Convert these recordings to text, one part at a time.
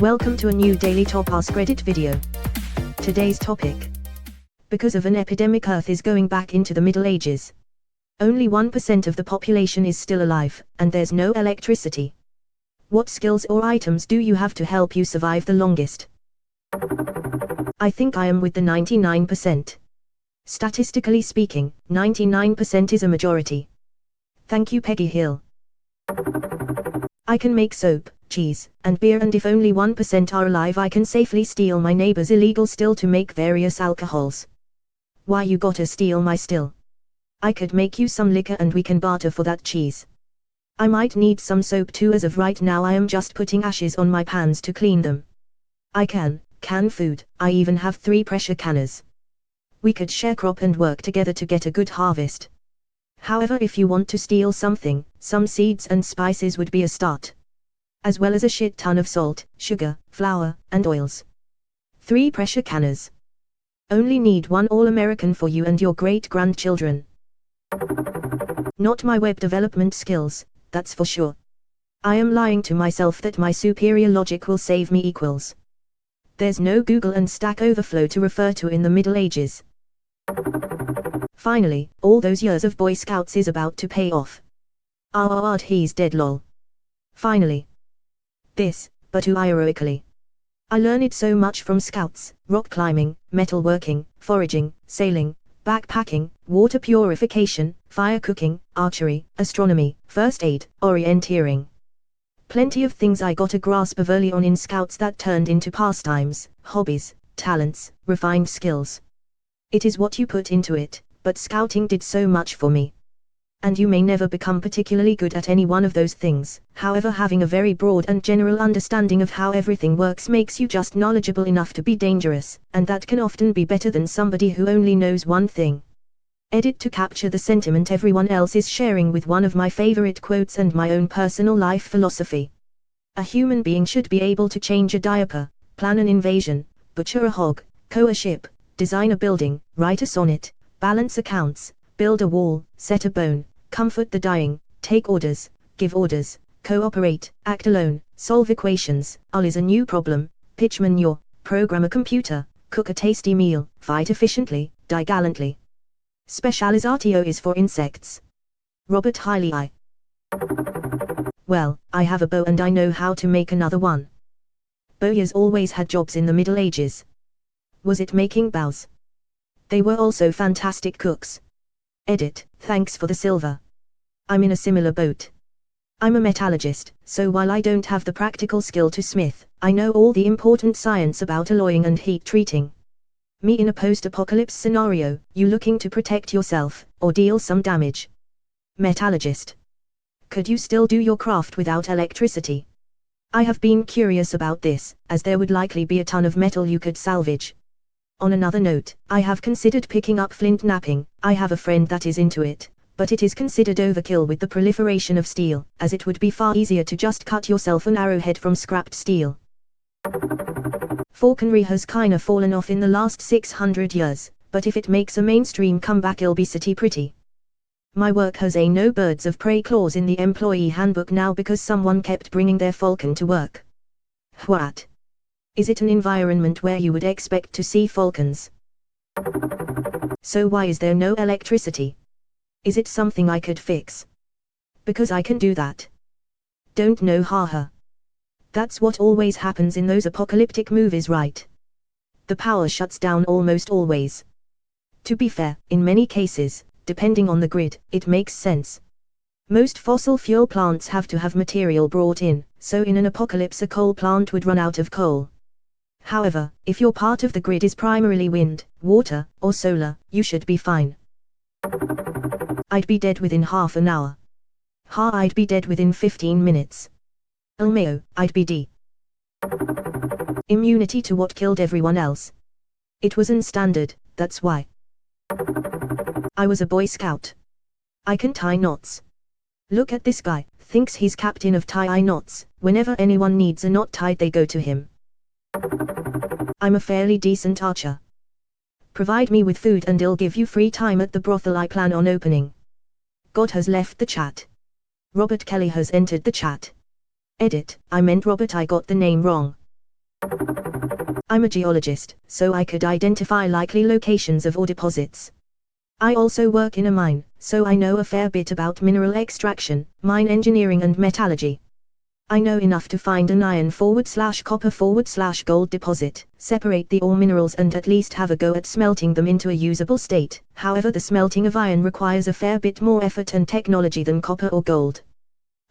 Welcome to a new daily top Askreddit video. Today's topic. Because of an epidemic, Earth is going back into the Middle Ages. Only 1% of the population is still alive, and there's no electricity. What skills or items do you have to help you survive the longest? I think I am with the 99%. Statistically speaking, 99% is a majority. Thank you, Peggy Hill. I can make soap, cheese, and beer, and if only 1% are alive, I can safely steal my neighbor's illegal still to make various alcohols. Why you gotta steal my still? I could make you some liquor and we can barter for that cheese. I might need some soap too. As of right now I am just putting ashes on my pans to clean them. I can food. I even have 3 pressure canners. We could share crop and work together to get a good harvest. However, if you want to steal something, some seeds and spices would be a start. As well as a shit ton of salt, sugar, flour, and oils. 3 pressure canners. Only need 1 All-American for you and your great-grandchildren. Not my web development skills, that's for sure. I am lying to myself that my superior logic will save me equals. There's no Google and Stack Overflow to refer to in the Middle Ages. Finally, all those years of Boy Scouts is about to pay off. He's dead lol. Finally. This, but too heroically. I learned so much from Scouts: rock climbing, metalworking, foraging, sailing, backpacking, water purification, fire cooking, archery, astronomy, first aid, orienteering. Plenty of things I got a grasp of early on in Scouts that turned into pastimes, hobbies, talents, refined skills. It is what you put into it, but Scouting did so much for me. And you may never become particularly good at any one of those things. However, having a very broad and general understanding of how everything works makes you just knowledgeable enough to be dangerous, and that can often be better than somebody who only knows one thing. Edit to capture the sentiment everyone else is sharing with one of my favorite quotes and my own personal life philosophy. A human being should be able to change a diaper, plan an invasion, butcher a hog, cow a ship, design a building, write a sonnet, balance accounts, build a wall, set a bone, comfort the dying, take orders, give orders, cooperate, act alone, solve equations, is a new problem, pitch manure, program a computer, cook a tasty meal, fight efficiently, die gallantly. Specializatio is for insects. Robert Hiley. Well, I have a bow and I know how to make another one. Bowyers always had jobs in the Middle Ages. Was it making bows? They were also fantastic cooks. Edit, thanks for the silver. I'm in a similar boat. I'm a metallurgist, so while I don't have the practical skill to smith, I know all the important science about alloying and heat treating. Me in a post-apocalypse scenario, you looking to protect yourself, or deal some damage? Metallurgist. Could you still do your craft without electricity? I have been curious about this, as there would likely be a ton of metal you could salvage. On another note, I have considered picking up flint knapping. I have a friend that is into it, but it is considered overkill with the proliferation of steel, as it would be far easier to just cut yourself an arrowhead from scrapped steel. Falconry has kinda fallen off in the last 600 years, but if it makes a mainstream comeback it'll be pretty. My work has a no birds of prey clause in the employee handbook now because someone kept bringing their falcon to work. What? Is it an environment where you would expect to see falcons? So why is there no electricity? Is it something I could fix? Because I can do that. Don't know, haha. That's what always happens in those apocalyptic movies, right? The power shuts down almost always. To be fair, in many cases, depending on the grid, it makes sense. Most fossil fuel plants have to have material brought in, so in an apocalypse a coal plant would run out of coal. However, if your part of the grid is primarily wind, water, or solar, you should be fine. I'd be dead within half an hour. I'd be dead within 15 minutes. Elmeo, I'd be D. Immunity to what killed everyone else. It was unstandard, that's why. I was a Boy Scout. I can tie knots. Look at this guy, thinks he's captain of tie knots. Whenever anyone needs a knot tied they go to him. I'm a fairly decent archer. Provide me with food and I'll give you free time at the brothel I plan on opening. God has left the chat. Robert Kelly has entered the chat. Edit, I meant Robert, I got the name wrong. I'm a geologist, so I could identify likely locations of ore deposits. I also work in a mine, so I know a fair bit about mineral extraction, mine engineering and metallurgy. I know enough to find an iron/copper/gold deposit, separate the ore minerals and at least have a go at smelting them into a usable state. However, the smelting of iron requires a fair bit more effort and technology than copper or gold.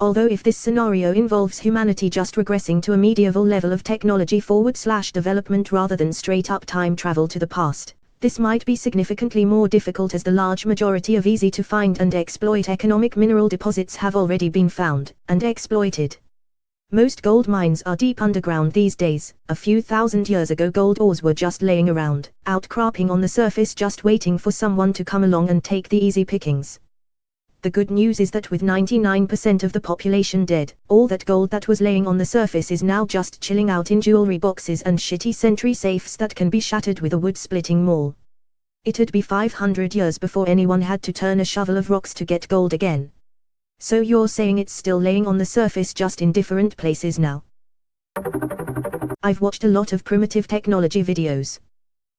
Although if this scenario involves humanity just regressing to a medieval level of technology/development rather than straight up time travel to the past, this might be significantly more difficult as the large majority of easy to find and exploit economic mineral deposits have already been found and exploited. Most gold mines are deep underground these days. A few thousand years ago gold ores were just laying around, outcropping on the surface just waiting for someone to come along and take the easy pickings. The good news is that with 99% of the population dead, all that gold that was laying on the surface is now just chilling out in jewelry boxes and shitty sentry safes that can be shattered with a wood-splitting maul. It'd be 500 years before anyone had to turn a shovel of rocks to get gold again. So you're saying it's still laying on the surface just in different places now? I've watched a lot of primitive technology videos.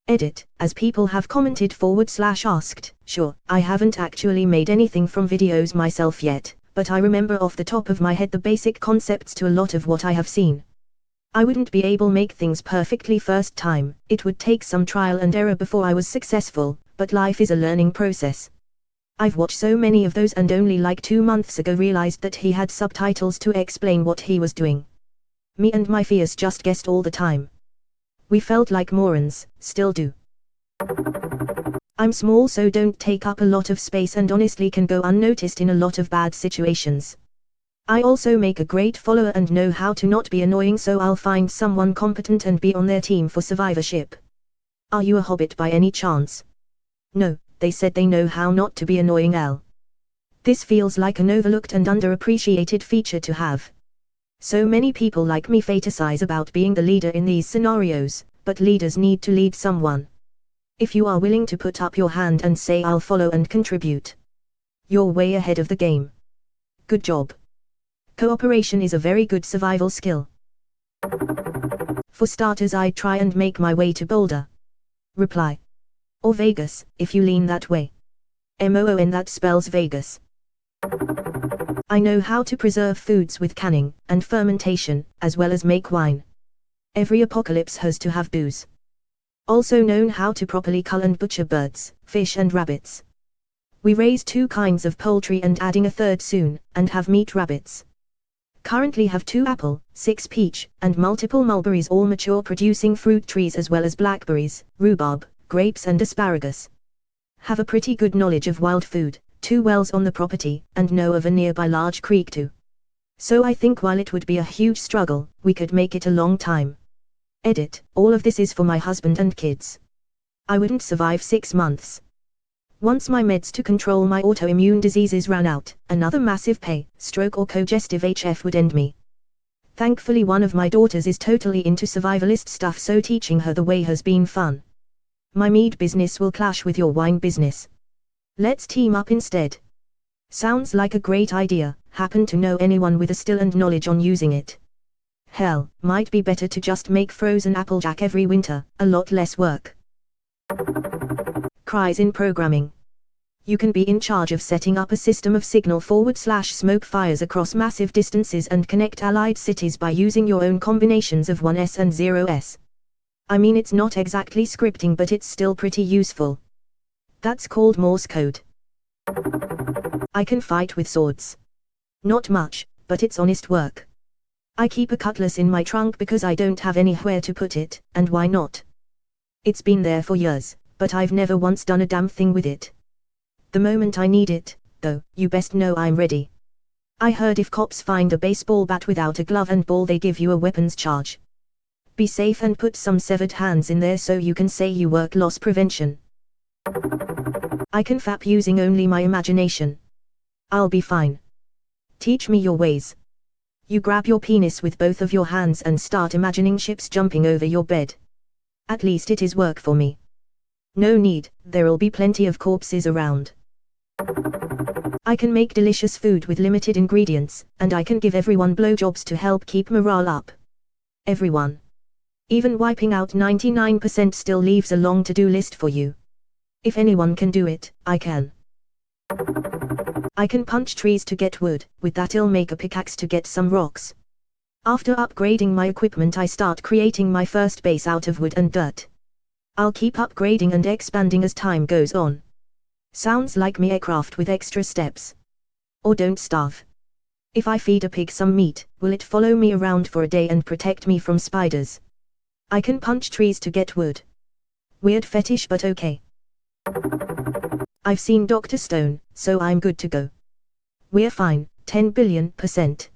Edit, as people have commented /asked, sure, I haven't actually made anything from videos myself yet, but I remember off the top of my head the basic concepts to a lot of what I have seen. I wouldn't be able to make things perfectly first time, it would take some trial and error before I was successful, but life is a learning process. I've watched so many of those and only like 2 months ago realized that he had subtitles to explain what he was doing. Me and my fears just guessed all the time. We felt like morons, still do. I'm small so don't take up a lot of space and honestly can go unnoticed in a lot of bad situations. I also make a great follower and know how to not be annoying, so I'll find someone competent and be on their team for survivorship. Are you a hobbit by any chance? No. They said they know how not to be annoying. This feels like an overlooked and underappreciated feature to have. So many people like me fantasize about being the leader in these scenarios, but leaders need to lead someone. If you are willing to put up your hand and say I'll follow and contribute, you're way ahead of the game. Good job. Cooperation is a very good survival skill. For starters, I'd try and make my way to Boulder. Reply. Or Vegas, if you lean that way. MOON, that spells Vegas. I know how to preserve foods with canning and fermentation, as well as make wine. Every apocalypse has to have booze. Also known how to properly cull and butcher birds, fish and rabbits. We raise 2 kinds of poultry and adding a 3rd soon, and have meat rabbits. Currently have 2 apple, 6 peach, and multiple mulberries, all mature producing fruit trees, as well as blackberries, rhubarb, grapes and asparagus. Have a pretty good knowledge of wild food, 2 wells on the property, and know of a nearby large creek too. So I think while it would be a huge struggle, we could make it a long time. Edit, all of this is for my husband and kids. I wouldn't survive 6 months. Once my meds to control my autoimmune diseases ran out, another massive stroke or congestive HF would end me. Thankfully one of my daughters is totally into survivalist stuff, so teaching her the way has been fun. My mead business will clash with your wine business. Let's team up instead. Sounds like a great idea. Happen to know anyone with a skill and knowledge on using it? Hell, might be better to just make frozen applejack every winter, a lot less work. Cries in programming. You can be in charge of setting up a system of signal/smoke fires across massive distances and connect allied cities by using your own combinations of 1s and 0s. I mean, it's not exactly scripting, but it's still pretty useful. That's called Morse Code. I can fight with swords. Not much, but it's honest work. I keep a cutlass in my trunk because I don't have anywhere to put it, and why not? It's been there for years, but I've never once done a damn thing with it. The moment I need it, though, you best know I'm ready. I heard if cops find a baseball bat without a glove and ball, they give you a weapons charge. Be safe and put some severed hands in there so you can say you work loss prevention. I can fap using only my imagination. I'll be fine. Teach me your ways. You grab your penis with both of your hands and start imagining ships jumping over your bed. At least it is work for me. No need, there'll be plenty of corpses around. I can make delicious food with limited ingredients, and I can give everyone blowjobs to help keep morale up. Everyone. Even wiping out 99% still leaves a long to-do list for you. If anyone can do it, I can. I can punch trees to get wood, with that I'll make a pickaxe to get some rocks. After upgrading my equipment I start creating my first base out of wood and dirt. I'll keep upgrading and expanding as time goes on. Sounds like me a craft with extra steps. Or don't starve. If I feed a pig some meat, will it follow me around for a day and protect me from spiders? I can punch trees to get wood. Weird fetish but okay. I've seen Dr. Stone, so I'm good to go. We're fine, 10 billion%.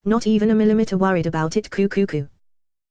Not even a millimeter worried about it, coo.